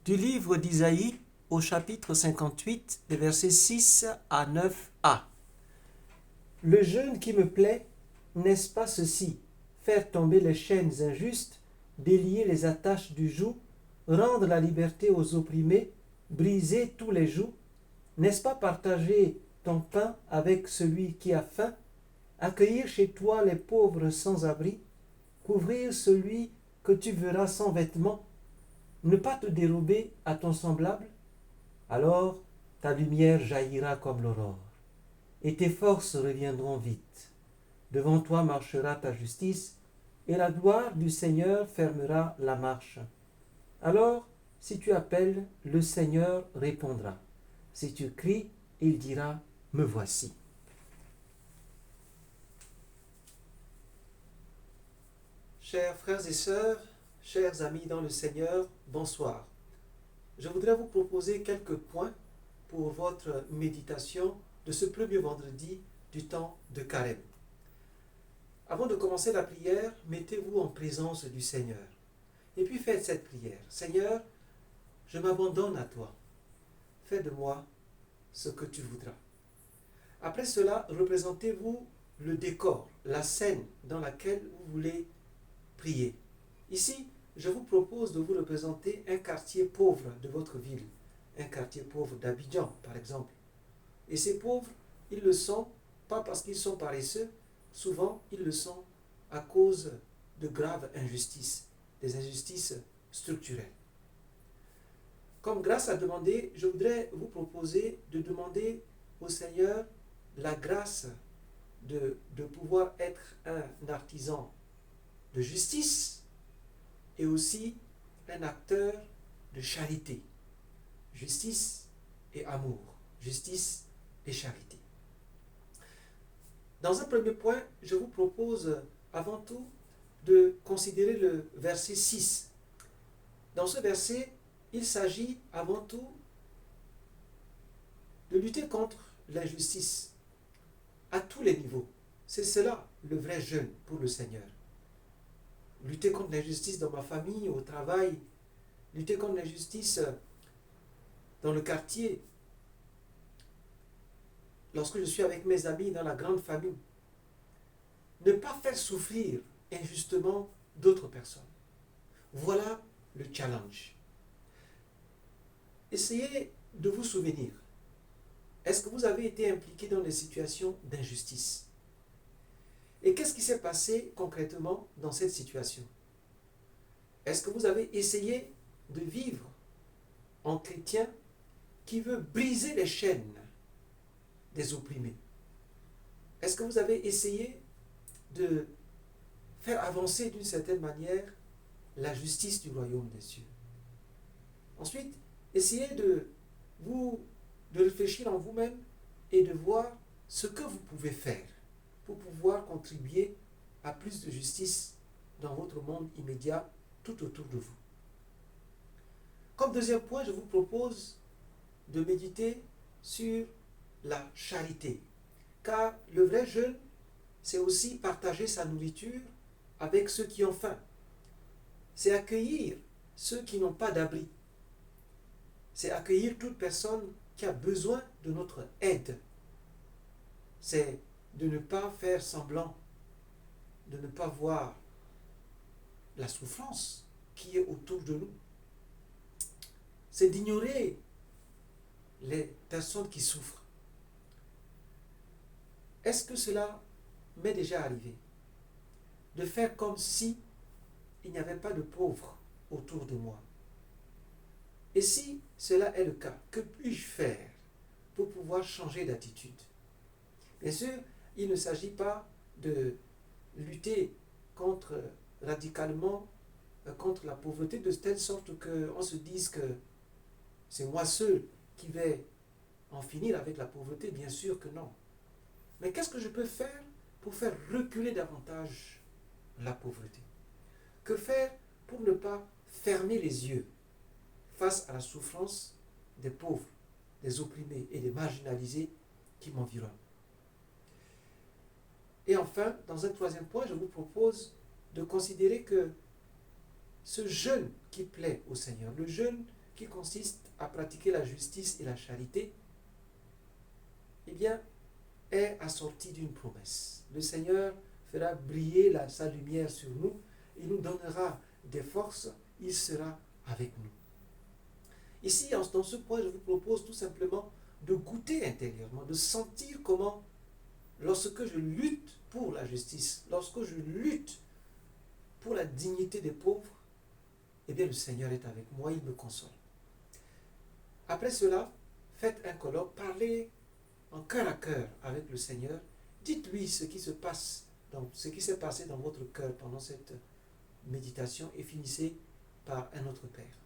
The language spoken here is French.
Du livre d'Isaïe au chapitre 58, des versets 6 à 9a. Le jeûne qui me plaît, n'est-ce pas ceci? Faire tomber les chaînes injustes, délier les attaches du joug, rendre la liberté aux opprimés, briser tous les jougs? N'est-ce pas partager ton pain avec celui qui a faim, accueillir chez toi les pauvres sans abri, couvrir celui que tu verras sans vêtements, ne pas te dérober à ton semblable? Alors ta lumière jaillira comme l'aurore, et tes forces reviendront vite. Devant toi marchera ta justice, et la gloire du Seigneur fermera la marche. Alors, si tu appelles, le Seigneur répondra. Si tu cries, il dira, me voici. Chers frères et sœurs, chers amis dans le Seigneur, bonsoir. Je voudrais vous proposer quelques points pour votre méditation de ce premier vendredi du temps de Carême. Avant de commencer la prière, mettez-vous en présence du Seigneur. Et puis faites cette prière. Seigneur, je m'abandonne à toi. Fais de moi ce que tu voudras. Après cela, représentez-vous le décor, la scène dans laquelle vous voulez prier. Ici, je vous propose de vous représenter un quartier pauvre de votre ville, un quartier pauvre d'Abidjan, par exemple. Et ces pauvres, ils le sont pas parce qu'ils sont paresseux, souvent ils le sont à cause de graves injustices, des injustices structurelles. Comme grâce à demander, je voudrais vous proposer de demander au Seigneur la grâce de pouvoir être un artisan de justice et aussi un acteur de charité. Justice et amour. Justice et charité. Dans un premier point, je vous propose avant tout de considérer le verset 6. Dans ce verset, il s'agit avant tout de lutter contre l'injustice à tous les niveaux. C'est cela le vrai jeûne pour le Seigneur. Lutter contre l'injustice dans ma famille, au travail, lutter contre l'injustice dans le quartier, lorsque je suis avec mes amis dans la grande famille. Ne pas faire souffrir injustement d'autres personnes. Voilà le challenge. Essayez de vous souvenir. Est-ce que vous avez été impliqué dans des situations d'injustice? Et qu'est-ce qui s'est passé concrètement dans cette situation? Est-ce que vous avez essayé de vivre en chrétien qui veut briser les chaînes des opprimés? Est-ce que vous avez essayé de faire avancer d'une certaine manière la justice du royaume des cieux? Ensuite, essayez de réfléchir en vous-même et de voir ce que vous pouvez faire pour pouvoir contribuer à plus de justice dans votre monde immédiat tout autour de vous. Comme deuxième point, je vous propose de méditer sur la charité. Car le vrai jeûne, c'est aussi partager sa nourriture avec ceux qui ont faim. C'est accueillir ceux qui n'ont pas d'abri. C'est accueillir toute personne qui a besoin de notre aide. C'est de ne pas faire semblant, de ne pas voir la souffrance qui est autour de nous. C'est d'ignorer les personnes qui souffrent. Est-ce que cela m'est déjà arrivé? De faire comme si il n'y avait pas de pauvres autour de moi. Et si cela est le cas, que puis-je faire pour pouvoir changer d'attitude? Bien sûr, il ne s'agit pas de lutter radicalement contre la pauvreté de telle sorte qu'on se dise que c'est moi seul qui vais en finir avec la pauvreté. Bien sûr que non. Mais qu'est-ce que je peux faire pour faire reculer davantage la pauvreté? Que faire pour ne pas fermer les yeux face à la souffrance des pauvres, des opprimés et des marginalisés qui m'environnent? Et enfin, dans un troisième point, je vous propose de considérer que ce jeûne qui plaît au Seigneur, le jeûne qui consiste à pratiquer la justice et la charité, eh bien, est assortie d'une promesse. Le Seigneur fera briller sa lumière sur nous, il nous donnera des forces, il sera avec nous. Ici, dans ce point, je vous propose tout simplement de goûter intérieurement, de sentir comment, lorsque je lutte pour la justice, lorsque je lutte pour la dignité des pauvres, eh bien le Seigneur est avec moi, il me console. Après cela, faites un colloque, parlez en cœur à cœur avec le Seigneur, dites-lui ce qui se passe, ce qui s'est passé dans votre cœur pendant cette méditation et finissez par un autre Père.